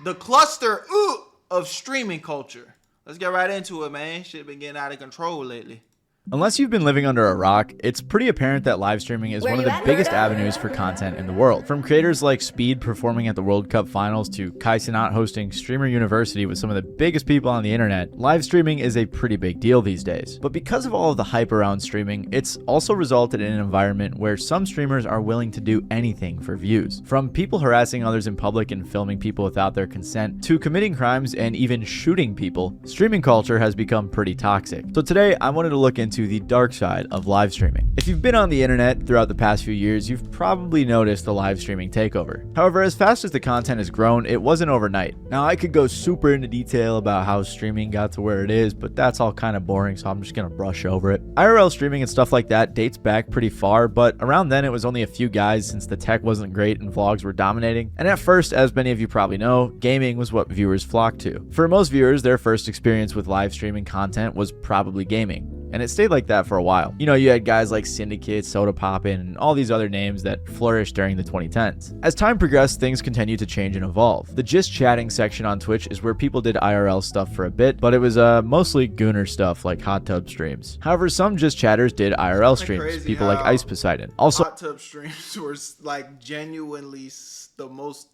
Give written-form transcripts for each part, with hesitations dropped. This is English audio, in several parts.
the cluster of streaming culture. Let's get right into it, man. Shit been getting out of control lately. Unless you've been living under a rock, it's pretty apparent that live streaming is one of the biggest avenues for content in the world. From creators like Speed performing at the World Cup finals to Kai Cenat hosting Streamer University with some of the biggest people on the internet, live streaming is a pretty big deal these days. But because of all of the hype around streaming, it's also resulted in an environment where some streamers are willing to do anything for views. From people harassing others in public and filming people without their consent, to committing crimes and even shooting people, streaming culture has become pretty toxic. So today, I wanted to look into the dark side of live streaming. If you've been on the internet throughout the past few years, you've probably noticed the live streaming takeover. However, as fast as the content has grown, it wasn't overnight. Now, I could go super into detail about how streaming got to where it is, but that's all kind of boring, so I'm just gonna brush over it. IRL streaming and stuff like that dates back pretty far, but around then it was only a few guys since the tech wasn't great and vlogs were dominating. And at first, as many of you probably know, gaming was what viewers flocked to. For most viewers, their first experience with live streaming content was probably gaming. And it stayed like that for a while. You know, you had guys like Syndicate, Soda Poppin', and all these other names that flourished during the 2010s. As time progressed, things continued to change and evolve. The Just Chatting section on Twitch is where people did IRL stuff for a bit, but it was mostly gooner stuff like hot tub streams. However, some Just Chatters did IRL streams, people like Ice Poseidon. Also, hot tub streams were like genuinely the most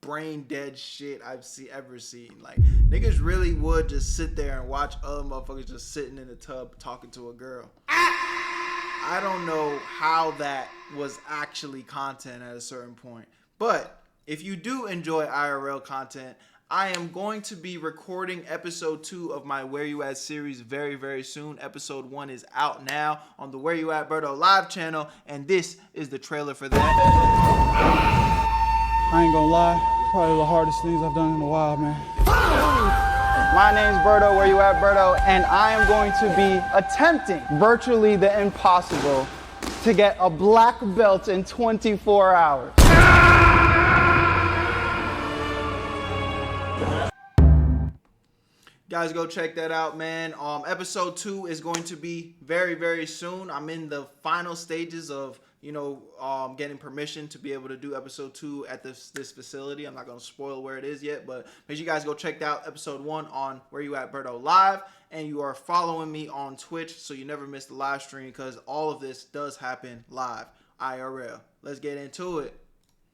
brain dead shit I've ever seen. Like, niggas really would just sit there and watch other motherfuckers just sitting in the tub talking to a girl. I don't know how that was actually content at a certain point. But if you do enjoy IRL content, I am going to be recording episode 2 of my Where You At series very, very soon. Episode 1 is out now on the Where You At Berto live channel, and this is the trailer for that. I ain't gonna lie, probably the hardest things I've done in a while, man. My name's Berto, Where You At Berto, and I am going to be attempting virtually the impossible to get a black belt in 24 hours. Guys, go check that out, man. Episode 2 is going to be very, very soon. I'm in the final stages of getting permission to be able to do episode 2 at this facility. I'm not going to spoil where it is yet, but make sure you guys go check out episode 1 on Where You At Berto live, and you are following me on Twitch so you never miss the live stream, because all of this does happen live, IRL. Let's get into it.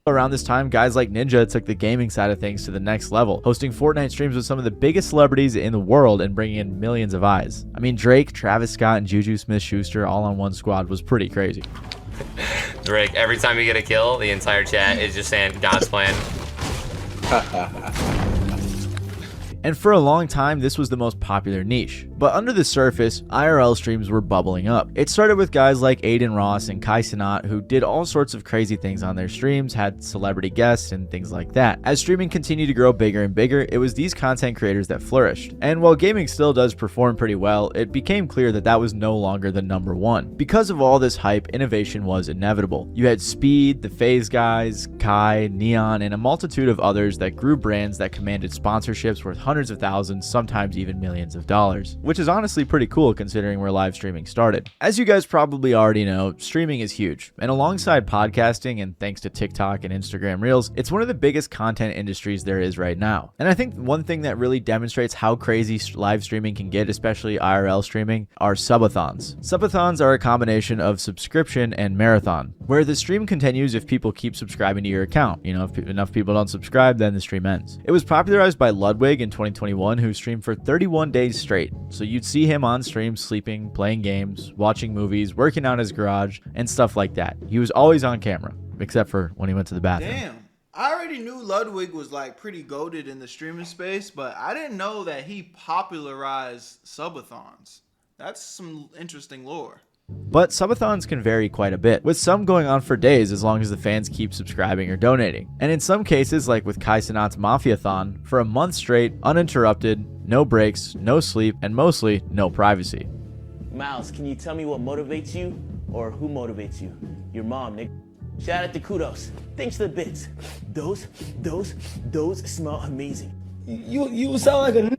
around this time, guys like Ninja took the gaming side of things to the next level, hosting Fortnite streams with some of the biggest celebrities in the world and bringing in millions of eyes. I mean, Drake, Travis Scott, and Juju Smith-Schuster all on one squad was pretty crazy. Drake, every time you get a kill, the entire chat is just saying God's plan. And for a long time, this was the most popular niche. But under the surface, IRL streams were bubbling up. It started with guys like Aiden Ross and Kai Cenat, who did all sorts of crazy things on their streams, had celebrity guests and things like that. As streaming continued to grow bigger and bigger, it was these content creators that flourished. And while gaming still does perform pretty well, it became clear that that was no longer the number one. Because of all this hype, innovation was inevitable. You had Speed, the FaZe guys, Kai, Neon, and a multitude of others that grew brands that commanded sponsorships worth hundreds of thousands, sometimes even millions of dollars, which is honestly pretty cool considering where live streaming started. As you guys probably already know, streaming is huge, and alongside podcasting and thanks to TikTok and Instagram Reels, it's one of the biggest content industries there is right now. And I think one thing that really demonstrates how crazy live streaming can get, especially IRL streaming, are subathons. Subathons are a combination of subscription and marathon, where the stream continues if people keep subscribing to your account. You know, if enough people don't subscribe, then the stream ends. It was popularized by Ludwig in 2021, who streamed for 31 days straight. So you'd see him on stream sleeping, playing games, watching movies, working out in his garage, and stuff like that. He was always on camera, except for when he went to the bathroom. Damn. I already knew Ludwig was like pretty goated in the streaming space, but I didn't know that he popularized subathons. That's some interesting lore. But subathons can vary quite a bit, with some going on for days as long as the fans keep subscribing or donating. And in some cases, like with Kai Cenat's Mafiathon, for a month straight, uninterrupted, no breaks, no sleep, and mostly no privacy. Miles, can you tell me what motivates you, or who motivates you? Your mom, nigga. Shout out to Kudos. Thanks for the bits. Those smell amazing. You sound like a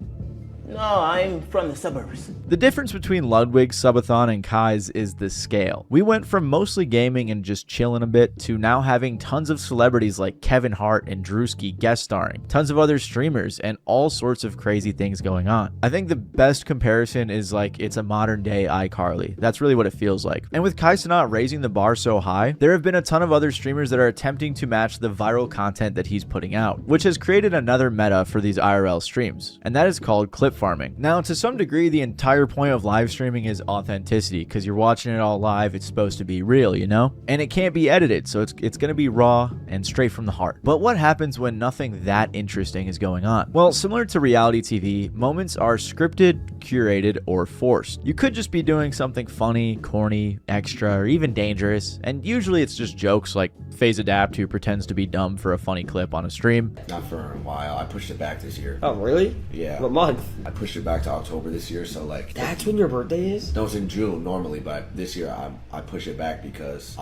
No, I'm from the suburbs. The difference between Ludwig's subathon and Kai's is the scale. We went from mostly gaming and just chilling a bit to now having tons of celebrities like Kevin Hart and Drewski guest starring, tons of other streamers, and all sorts of crazy things going on. I think the best comparison is like it's a modern day iCarly. That's really what it feels like. And with Kai Cenat raising the bar so high, there have been a ton of other streamers that are attempting to match the viral content that he's putting out, which has created another meta for these IRL streams, and that is called clip farming. Now, to some degree, the entire point of live streaming is authenticity, because you're watching it all live. It's supposed to be real, you know? And it can't be edited, so it's going to be raw and straight from the heart. But what happens when nothing that interesting is going on? Well, similar to reality TV, moments are scripted, curated, or forced. You could just be doing something funny, corny, extra, or even dangerous, and usually it's just jokes like FaZe Adapt, who pretends to be dumb for a funny clip on a stream. Not for a while. I pushed it back this year. Oh, really? Yeah. What month? I pushed it back to October this year, so like... That's when your birthday is? No, it's in June normally, but this year I push it back because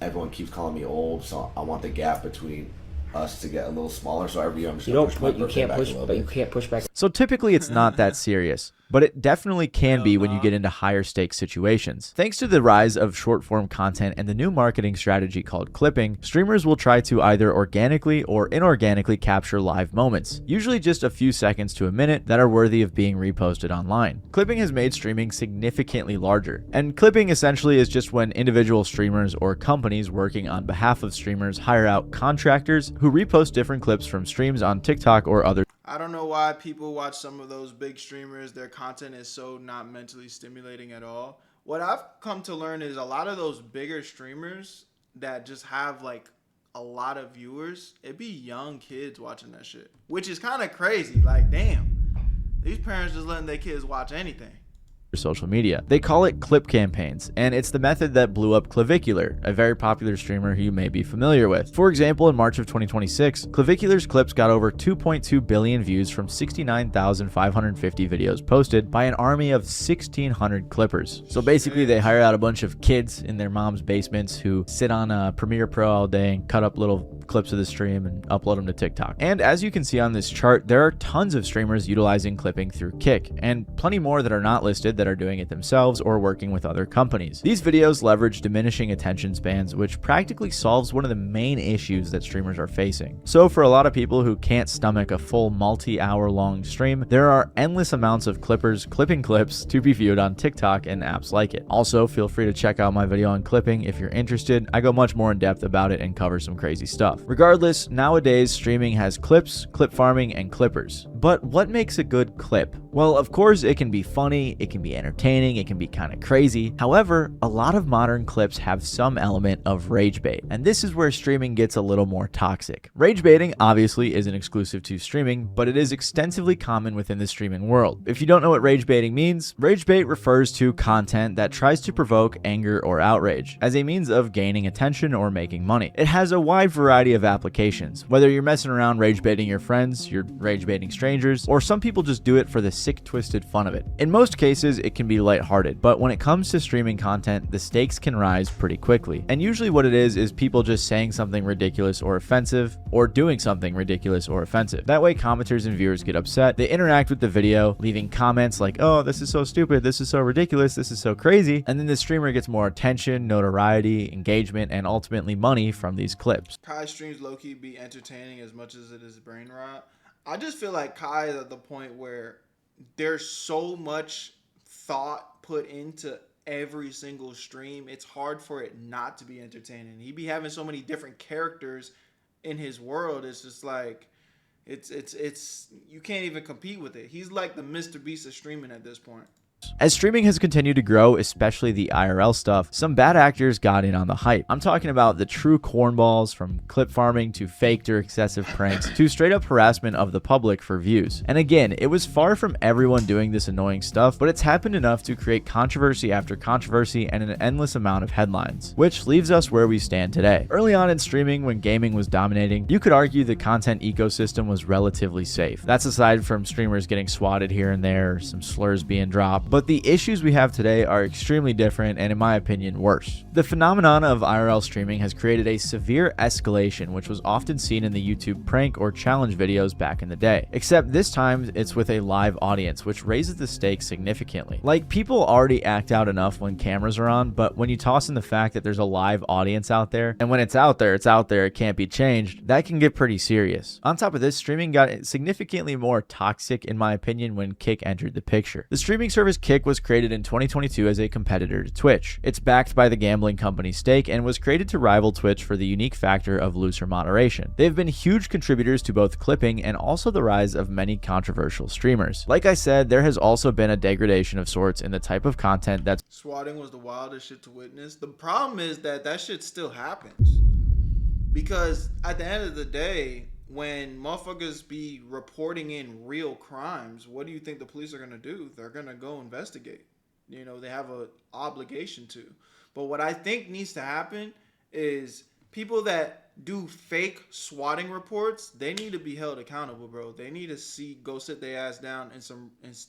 everyone keeps calling me old, so I want the gap between us to get a little smaller, so every year I'm just you gonna don't push my put, you birthday can't back push, a little but bit. you can't push back. So typically it's not that serious, but it definitely can be when you get into higher stakes situations. Thanks to the rise of short form content and the new marketing strategy called clipping, streamers will try to either organically or inorganically capture live moments, usually just a few seconds to a minute, that are worthy of being reposted online. Clipping has made streaming significantly larger, and clipping essentially is just when individual streamers or companies working on behalf of streamers hire out contractors who repost different clips from streams on TikTok or other. I don't know why people watch some of those big streamers. Their content is so not mentally stimulating at all. What I've come to learn is a lot of those bigger streamers that just have like a lot of viewers, it be young kids watching that shit, which is kind of crazy. Like, damn, these parents just letting their kids watch anything. Social media. They call it clip campaigns, and it's the method that blew up Clavicular, a very popular streamer who you may be familiar with. For example, in March of 2026, Clavicular's clips got over 2.2 billion views from 69,550 videos posted by an army of 1,600 clippers. So basically, they hire out a bunch of kids in their mom's basements who sit on Premiere Pro all day and cut up little clips of the stream and upload them to TikTok. And as you can see on this chart, there are tons of streamers utilizing clipping through Kick, and plenty more that are not listed that are doing it themselves or working with other companies. These videos leverage diminishing attention spans, which practically solves one of the main issues that streamers are facing. So for a lot of people who can't stomach a full multi-hour long stream, there are endless amounts of clippers clipping clips to be viewed on TikTok and apps like it. Also, feel free to check out my video on clipping if you're interested. I go much more in depth about it and cover some crazy stuff. Regardless, nowadays streaming has clips, clip farming, and clippers. But what makes a good clip? Well, of course, it can be funny, it can be entertaining, it can be kind of crazy. However, a lot of modern clips have some element of rage bait, and this is where streaming gets a little more toxic. Rage baiting obviously isn't exclusive to streaming, but it is extensively common within the streaming world. If you don't know what rage baiting means, rage bait refers to content that tries to provoke anger or outrage as a means of gaining attention or making money. It has a wide variety of applications, whether you're messing around rage baiting your friends, you're rage baiting strangers, or some people just do it for the sick, twisted fun of it. In most cases, it can be lighthearted, but when it comes to streaming content, the stakes can rise pretty quickly. And usually what it is people just saying something ridiculous or offensive, or doing something ridiculous or offensive. That way commenters and viewers get upset, they interact with the video, leaving comments like, oh, this is so stupid, this is so ridiculous, this is so crazy, and then the streamer gets more attention, notoriety, engagement, and ultimately money from these clips. Kai streams low-key be entertaining as much as it is brain rot. I just feel like Kai is at the point where there's so much thought put into every single stream, it's hard for it not to be entertaining. He be having so many different characters in his world. It's just like it's you can't even compete with it. He's like the Mr. Beast of streaming at this point. As streaming has continued to grow, especially the IRL stuff, some bad actors got in on the hype. I'm talking about the true cornballs, from clip farming to faked or excessive pranks to straight up harassment of the public for views. And again, it was far from everyone doing this annoying stuff, but it's happened enough to create controversy after controversy and an endless amount of headlines, which leaves us where we stand today. Early on in streaming, when gaming was dominating, you could argue the content ecosystem was relatively safe. That's aside from streamers getting swatted here and there, some slurs being dropped, But the issues we have today are extremely different and, in my opinion, worse. The phenomenon of IRL streaming has created a severe escalation, which was often seen in the YouTube prank or challenge videos back in the day. Except this time, it's with a live audience, which raises the stakes significantly. Like, people already act out enough when cameras are on, but when you toss in the fact that there's a live audience out there, and when it's out there, it can't be changed, that can get pretty serious. On top of this, streaming got significantly more toxic, in my opinion, when Kick entered the picture. The streaming service Kick was created in 2022 as a competitor to Twitch. It's backed by the gambling company Stake and was created to rival Twitch for the unique factor of looser moderation. They've been huge contributors to both clipping and also the rise of many controversial streamers. Like I said, there has also been a degradation of sorts in the type of content that's swatting was the wildest shit to witness. The problem is that shit still happens. Because at the end of the day, when motherfuckers be reporting in real crimes, what do you think the police are going to do? They're going to go investigate. You know, they have an obligation to. But what I think needs to happen is people that do fake swatting reports, they need to be held accountable, bro. They need to go sit their ass down and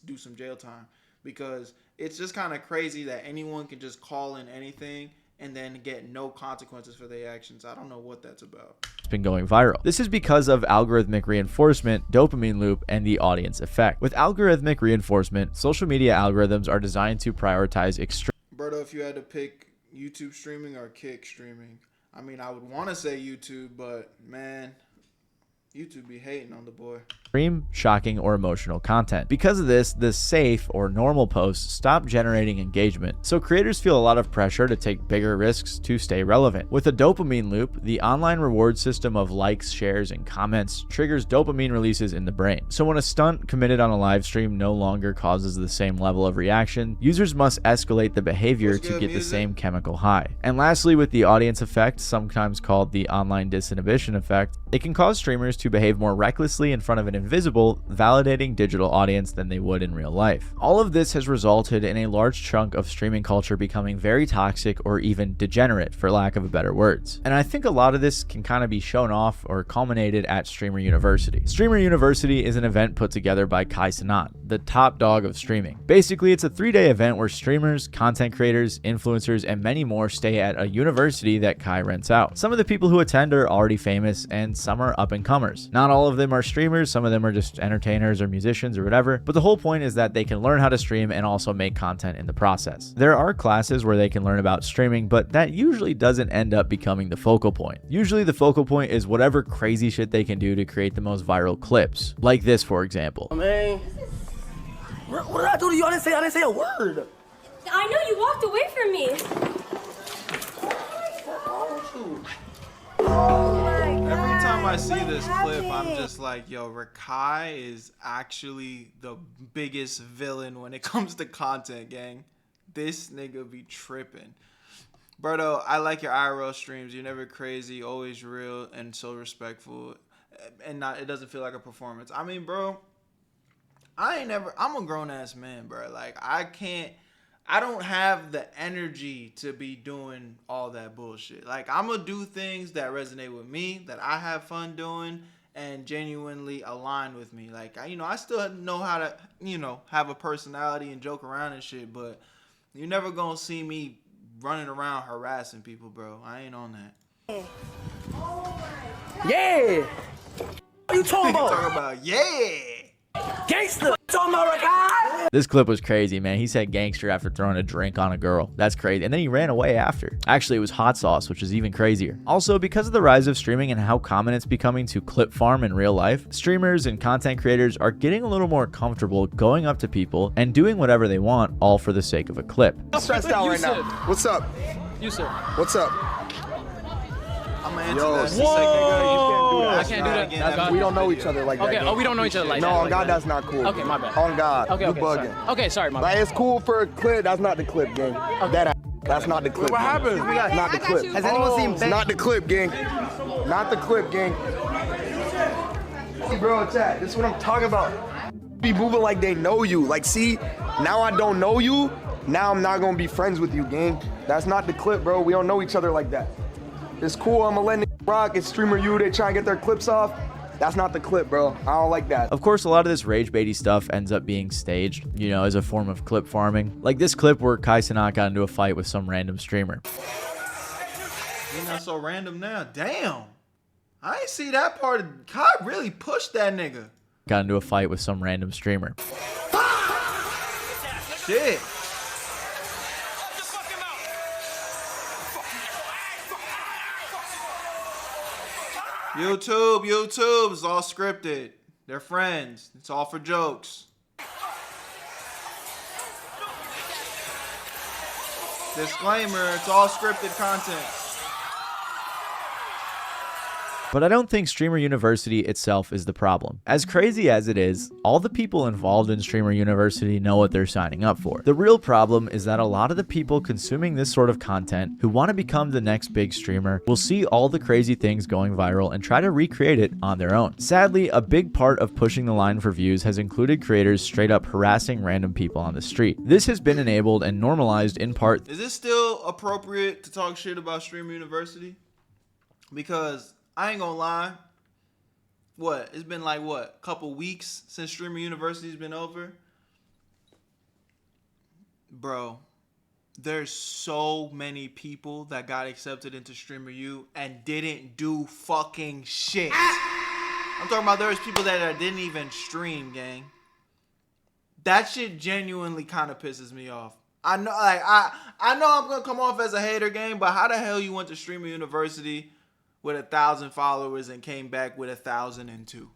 do some jail time. Because it's just kind of crazy that anyone can just call in anything and then get no consequences for their actions. I don't know what that's about. Been going viral. This is because of algorithmic reinforcement, dopamine loop, and the audience effect. With algorithmic reinforcement, social media algorithms are designed to prioritize extreme. Berto, if you had to pick YouTube streaming or Kick streaming, I mean, I would want to say YouTube, but man, YouTube be hating on the boy. Extreme, shocking, or emotional content. Because of this, the safe or normal posts stop generating engagement, so creators feel a lot of pressure to take bigger risks to stay relevant. With a dopamine loop, the online reward system of likes, shares, and comments triggers dopamine releases in the brain. So when a stunt committed on a live stream no longer causes the same level of reaction, users must escalate the behavior to get the same chemical high. And lastly, with the audience effect, sometimes called the online disinhibition effect, it can cause streamers to behave more recklessly in front of an invisible, validating digital audience than they would in real life. All of this has resulted in a large chunk of streaming culture becoming very toxic or even degenerate, for lack of better words. And I think a lot of this can kind of be shown off or culminated at Streamer University. Streamer University is an event put together by Kai Cenat, the top dog of streaming. Basically, it's a 3-day event where streamers, content creators, influencers, and many more stay at a university that Kai rents out. Some of the people who attend are already famous, and some are up-and-comers. Not all of them are streamers, some of them are just entertainers or musicians or whatever, but the whole point is that they can learn how to stream and also make content in the process. There are classes where they can learn about streaming, but that usually doesn't end up becoming the focal point. Usually the focal point is whatever crazy shit they can do to create the most viral clips. Like this, for example. Man, what did I do to you? I didn't say a word. I know you walked away from me. Every time I see this clip, I'm just like, yo, Rakai is actually the biggest villain when it comes to content, gang. This nigga be tripping. Berto, I like your IRL streams. You're never crazy, always real, and so respectful. And it doesn't feel like a performance. I mean, bro, I'm a grown-ass man, bro. Like, I don't have the energy to be doing all that bullshit. Like, I'm going to do things that resonate with me, that I have fun doing, and genuinely align with me. Like, I still know how to, have a personality and joke around and shit, but you're never going to see me running around harassing people, bro. I ain't on that. Yeah! What are you talking about? Talking about, yeah! Gangster! Talking about Rakai? This clip was crazy, man. He said gangster after throwing a drink on a girl. That's crazy. And then he ran away after. Actually, it was hot sauce, which is even crazier. Also, because of the rise of streaming and how common it's becoming to clip farm in real life, streamers and content creators are getting a little more comfortable going up to people and doing whatever they want, all for the sake of a clip. I'm stressed out right now. What's up? Yusuf. What's up? I'm gonna answer that in a second. You I can't do that. We don't know each other like that. Okay, oh, we don't know each other like that. No, on God, that's not cool. Okay, my bad. On God, okay, you bugging. Sorry. Okay, sorry, my bad. Like, it's cool for a clip. That's not the clip, gang. Okay. That's not the clip. What happened? Not the clip. Has anyone seen Ben? Not the clip, gang. Not the clip, gang. Bro, chat, this is what I'm talking about. Be moving like they know you. Like, see, now I don't know you. Now I'm not gonna be friends with you, gang. That's not the clip, bro. We don't know each other like that. It's cool, I'm gonna let niggas rock. It's Streamer U, they try and get their clips off. That's not the clip, bro. I don't like that. Of course, a lot of this rage baity stuff ends up being staged, you know, as a form of clip farming. Like this clip where Kai Cenat got into a fight with some random streamer. You're not so random now. Damn. I ain't see that part. Kai really pushed that nigga. Got into a fight with some random streamer. Shit. YouTube, it's all scripted. They're friends. It's all for jokes. Disclaimer, it's all scripted content. But I don't think Streamer University itself is the problem. As crazy as it is, all the people involved in Streamer University know what they're signing up for. The real problem is that a lot of the people consuming this sort of content who want to become the next big streamer will see all the crazy things going viral and try to recreate it on their own. Sadly, a big part of pushing the line for views has included creators straight up harassing random people on the street. This has been enabled and normalized in part. Is it still appropriate to talk shit about Streamer University? Because I ain't gonna lie. It's been like a couple weeks since Streamer University's been over? Bro, there's so many people that got accepted into Streamer U and didn't do fucking shit. I'm talking about there's people that didn't even stream, gang. That shit genuinely kind of pisses me off. I know, I know I'm gonna come off as a hater, gang, but how the hell you went to Streamer University with 1,000 followers and came back with 1,002?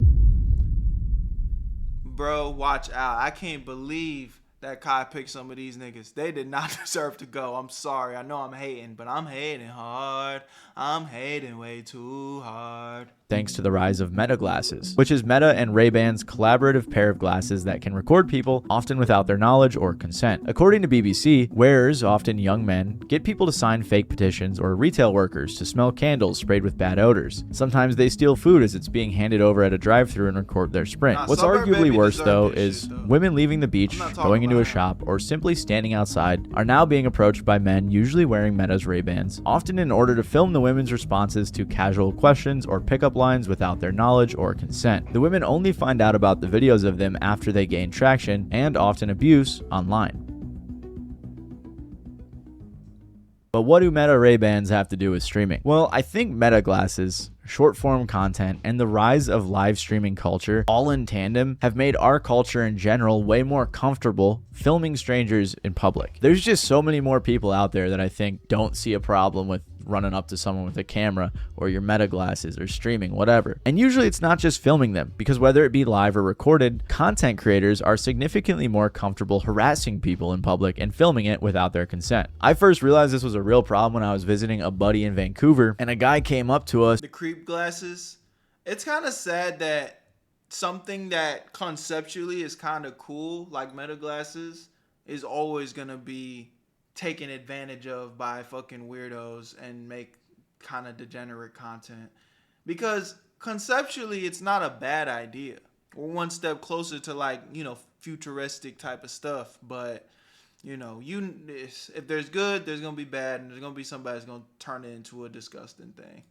Bro, watch out. I can't believe that Kai picked some of these niggas. They did not deserve to go. I'm sorry. I know I'm hating, but I'm hating hard. I'm hating way too hard. Thanks to the rise of Meta glasses, which is Meta and Ray-Ban's collaborative pair of glasses that can record people, often without their knowledge or consent. According to BBC, wearers, often young men, get people to sign fake petitions or retail workers to smell candles sprayed with bad odors. Sometimes they steal food as it's being handed over at a drive-thru and record their sprint. What's arguably worse, though, is women leaving the beach, going into a shop, or simply standing outside are now being approached by men usually wearing Meta's Ray-Bans, often in order to film the women's responses to casual questions or pickup lines without their knowledge or consent. The women only find out about the videos of them after they gain traction and often abuse online. But what do Meta Ray-Bans have to do with streaming? Well, I think Meta glasses, short form content, and the rise of live streaming culture, all in tandem, have made our culture in general way more comfortable filming strangers in public. There's just so many more people out there that I think don't see a problem with running up to someone with a camera or your Meta glasses or streaming, whatever. And usually it's not just filming them, because whether it be live or recorded, content creators are significantly more comfortable harassing people in public and filming it without their consent. I first realized this was a real problem when I was visiting a buddy in Vancouver, and a guy came up to us. The creep glasses. It's kind of sad that something that conceptually is kind of cool, like Meta glasses, is always gonna be taken advantage of by fucking weirdos and make kind of degenerate content. Because conceptually, it's not a bad idea. We're one step closer to, like, you know, futuristic type of stuff. But, you know, if there's good, there's gonna be bad, and there's gonna be somebody that's gonna turn it into a disgusting thing.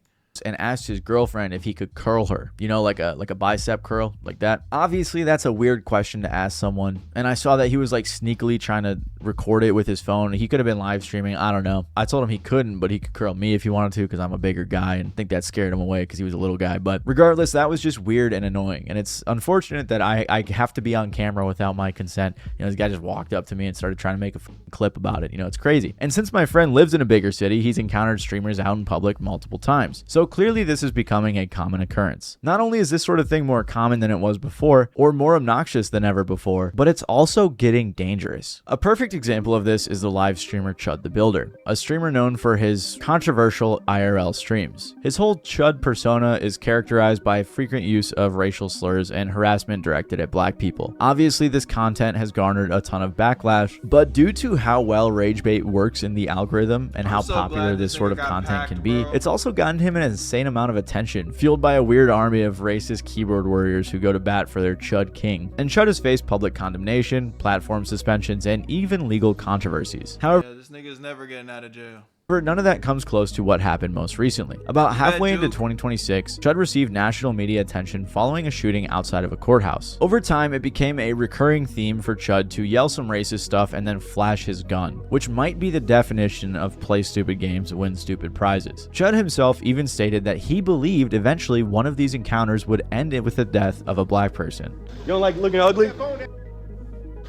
And asked his girlfriend if he could curl her, you know, like a bicep curl, like that. Obviously, that's a weird question to ask someone. And I saw that he was like sneakily trying to record it with his phone. He could have been live streaming. I don't know. I told him he couldn't, but he could curl me if he wanted to, because I'm a bigger guy, and I think that scared him away because he was a little guy. But regardless, that was just weird and annoying. And it's unfortunate that I have to be on camera without my consent. You know, this guy just walked up to me and started trying to make a clip about it. You know, it's crazy. And since my friend lives in a bigger city, he's encountered streamers out in public multiple times. So clearly this is becoming a common occurrence. Not only is this sort of thing more common than it was before, or more obnoxious than ever before, but it's also getting dangerous. A perfect example of this is the live streamer Chud the Builder, a streamer known for his controversial IRL streams. His whole Chud persona is characterized by frequent use of racial slurs and harassment directed at black people. Obviously, this content has garnered a ton of backlash, but due to how well rage bait works in the algorithm and how popular this sort of content can be, it's also gotten him an insane amount of attention, fueled by a weird army of racist keyboard warriors who go to bat for their Chud king. And Chud has faced public condemnation, platform suspensions, and even legal controversies. However, this nigga's never getting out of jail. However, none of that comes close to what happened most recently. About halfway into 2026, Chud received national media attention following a shooting outside of a courthouse. Over time, it became a recurring theme for Chud to yell some racist stuff and then flash his gun, which might be the definition of play stupid games, win stupid prizes. Chud himself even stated that he believed eventually one of these encounters would end with the death of a black person. You don't like looking ugly?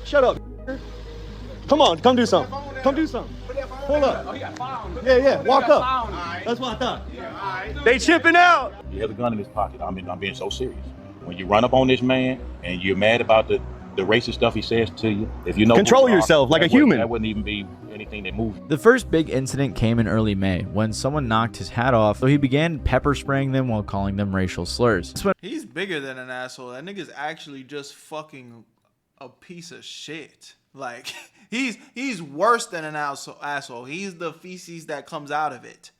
Shut up. Come on, come do something. Come do something. Pull up. Yeah, walk up. That's what I thought. They chipping out. He has a gun in his pocket. I'm being so serious. When you run up on this man and you're mad about the racist stuff he says to you, if you know, control yourself like a human. That wouldn't even be anything that moves. The first big incident came in early May when someone knocked his hat off, so he began pepper spraying them while calling them racial slurs. He's bigger than an asshole. That nigga's actually just fucking a piece of shit. Like, he's worse than an asshole. He's the feces that comes out of it.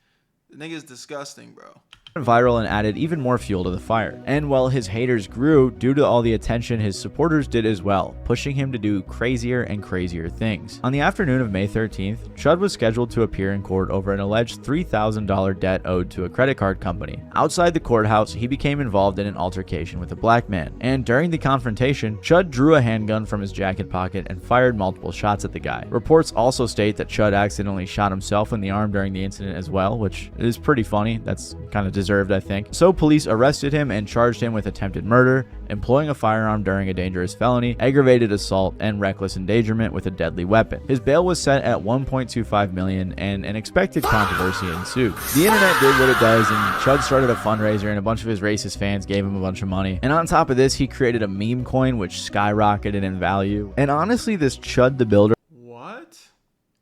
The nigga's disgusting, bro. Viral and added even more fuel to the fire. And while his haters grew, due to all the attention, his supporters did as well, pushing him to do crazier and crazier things. On the afternoon of May 13th, Chud was scheduled to appear in court over an alleged $3,000 debt owed to a credit card company. Outside the courthouse, he became involved in an altercation with a black man, and during the confrontation, Chud drew a handgun from his jacket pocket and fired multiple shots at the guy. Reports also state that Chud accidentally shot himself in the arm during the incident as well, which is pretty funny. That's kind of deserved, I think. So police arrested him and charged him with attempted murder, employing a firearm during a dangerous felony, aggravated assault, and reckless endangerment with a deadly weapon. His bail was set at $1.25 million, and an expected controversy ensued. The internet did what it does, and Chud started a fundraiser, and a bunch of his racist fans gave him a bunch of money. And on top of this, he created a meme coin which skyrocketed in value. And honestly, this Chud the Builder. What?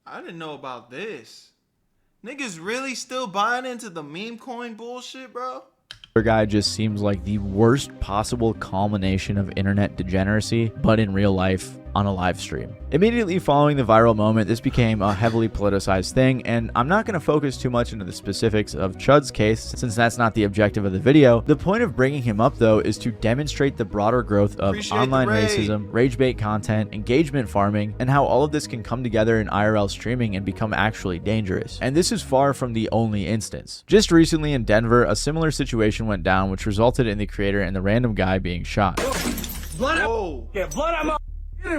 I didn't know about this. Niggas really still buying into the meme coin bullshit, bro? Guy just seems like the worst possible culmination of internet degeneracy, but in real life on a live stream. Immediately following the viral moment, this became a heavily politicized thing, and I'm not going to focus too much into the specifics of Chud's case since that's not the objective of the video. The point of bringing him up though is to demonstrate the broader growth of online racism, rage bait content, engagement farming, and how all of this can come together in IRL streaming and become actually dangerous. And this is far from the only instance. Just recently in Denver, a similar situation went down which resulted in the creator and the random guy being shot. Blood, yeah, blood I'm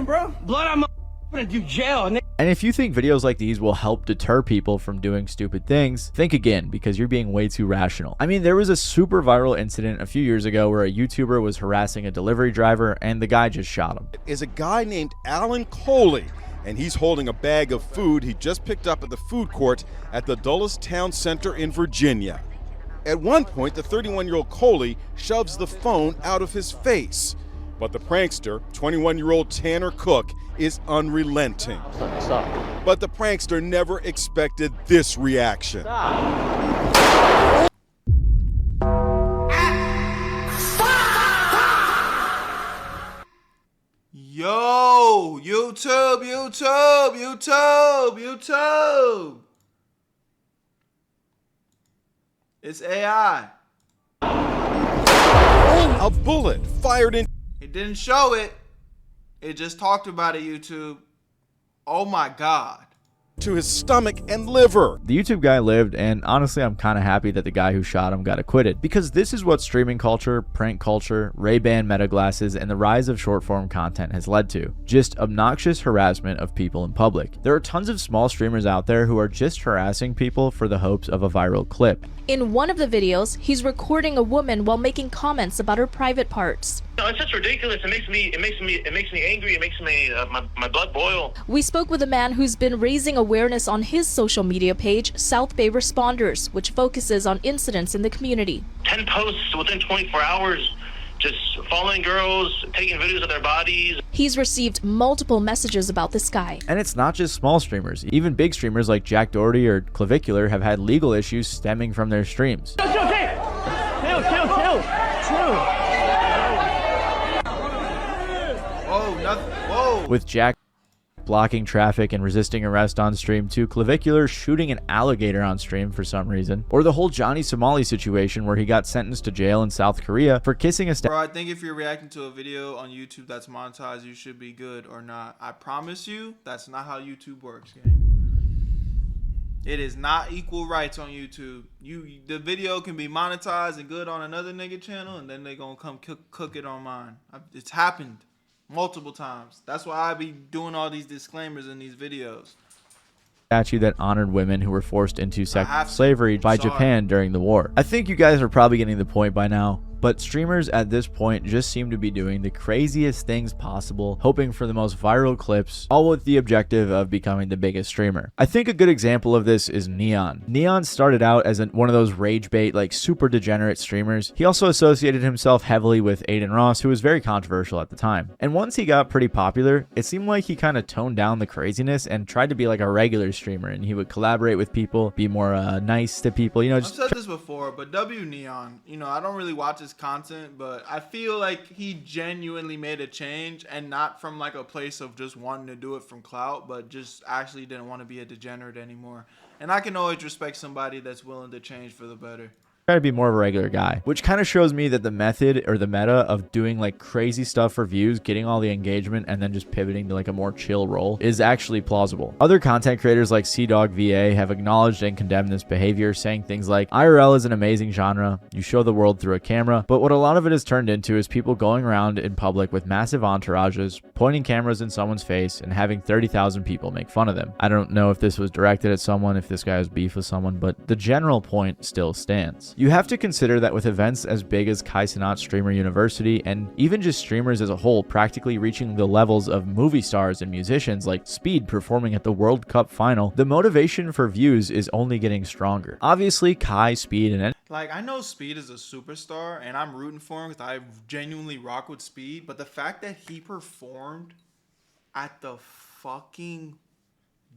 bro. Blood I'm gonna do jail. And if you think videos like these will help deter people from doing stupid things, think again, because you're being way too rational. I mean, there was a super viral incident a few years ago where a YouTuber was harassing a delivery driver and the guy just shot him. Is a guy named Alan Coley, and he's holding a bag of food he just picked up at the food court at the Dulles Town Center in Virginia. At one point, the 31-year-old Coley shoves the phone out of his face. But the prankster, 21-year-old Tanner Cook, is unrelenting. Stop. But the prankster never expected this reaction. Yo, YouTube. It's AI. A bullet fired in. It didn't show it. It just talked about it, YouTube. Oh my God. To his stomach and liver. The YouTube guy lived, and honestly, I'm kind of happy that the guy who shot him got acquitted, because this is what streaming culture, prank culture, Ray-Ban meta glasses, and the rise of short-form content has led to. Just obnoxious harassment of people in public. There are tons of small streamers out there who are just harassing people for the hopes of a viral clip. In one of the videos, he's recording a woman while making comments about her private parts. No, it's just ridiculous. It makes me angry. It makes me my blood boil. We spoke with a man who's been raising awareness on his social media page, South Bay Responders, which focuses on incidents in the community. 10 posts within 24 hours, just following girls, taking videos of their bodies. He's received multiple messages about this guy. And it's not just small streamers. Even big streamers like Jack Doherty or Clavicular have had legal issues stemming from their streams. Chill. Whoa, nothing. Whoa. With Jack blocking traffic and resisting arrest on stream, to Clavicular shooting an alligator on stream for some reason, or the whole Johnny Somali situation where he got sentenced to jail in South Korea for kissing a Bro, I think if you're reacting to a video on YouTube that's monetized, you should be good or not. I promise you, that's not how YouTube works, gang. It is not equal rights on YouTube. The video can be monetized and good on another nigga channel, and then they gonna come cook it on mine. It's happened multiple times. That's why I be doing all these disclaimers in these videos. Statue that honored women who were forced into sex slavery by Japan during the war. I think you guys are probably getting the point by now. But streamers at this point just seem to be doing the craziest things possible, hoping for the most viral clips, all with the objective of becoming the biggest streamer. I think a good example of this is Neon. Neon started out as one of those rage bait, like super degenerate streamers. He also associated himself heavily with Aiden Ross, who was very controversial at the time. And once he got pretty popular, it seemed like he kind of toned down the craziness and tried to be like a regular streamer, and he would collaborate with people, be more nice to people, you know. I've said this before, but Neon, you know, I don't really watch his content, but I feel like he genuinely made a change, and not from like a place of just wanting to do it from clout, but just actually didn't want to be a degenerate anymore. And I can always respect somebody that's willing to change for the better. Try to be more of a regular guy, which kind of shows me that the method or the meta of doing like crazy stuff for views, getting all the engagement, and then just pivoting to like a more chill role is actually plausible. Other content creators like CDogVA have acknowledged and condemned this behavior, saying things like, IRL is an amazing genre, you show the world through a camera, but what a lot of it has turned into is people going around in public with massive entourages, pointing cameras in someone's face, and having 30,000 people make fun of them. I don't know if this was directed at someone, if this guy has beef with someone, but the general point still stands. You have to consider that with events as big as Kai Cenat Streamer University, and even just streamers as a whole practically reaching the levels of movie stars and musicians like Speed performing at the World Cup final, the motivation for views is only getting stronger. Obviously, Kai, Speed, and like, I know Speed is a superstar, and I'm rooting for him because I genuinely rock with Speed, but the fact that he performed at the fucking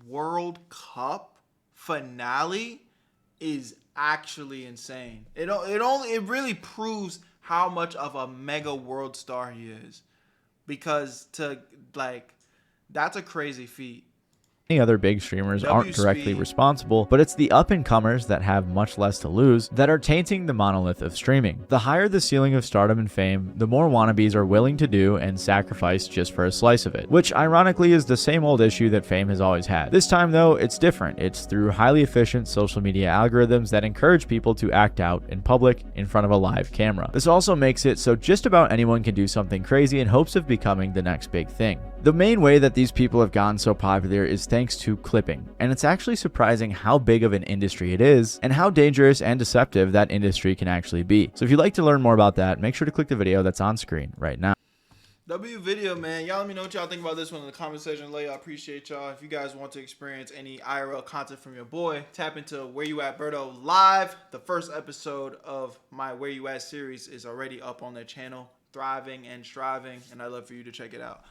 World Cup finale is actually insane. It really proves how much of a mega world star he is, because that's a crazy feat. Many other big streamers aren't directly responsible, but it's the up-and-comers that have much less to lose that are tainting the monolith of streaming. The higher the ceiling of stardom and fame, the more wannabes are willing to do and sacrifice just for a slice of it, which ironically is the same old issue that fame has always had. This time though, it's different. It's through highly efficient social media algorithms that encourage people to act out in public in front of a live camera. This also makes it so just about anyone can do something crazy in hopes of becoming the next big thing. The main way that these people have gotten so popular is thanks to clipping, and it's actually surprising how big of an industry it is and how dangerous and deceptive that industry can actually be. So if you'd like to learn more about that, make sure to click the video that's on screen right now. Video, man. Y'all let me know what y'all think about this one in the comment section below. I appreciate y'all. If you guys want to experience any IRL content from your boy, tap into Where You At Berto live. The first episode of my Where You At series is already up on their channel, thriving and striving, and I'd love for you to check it out.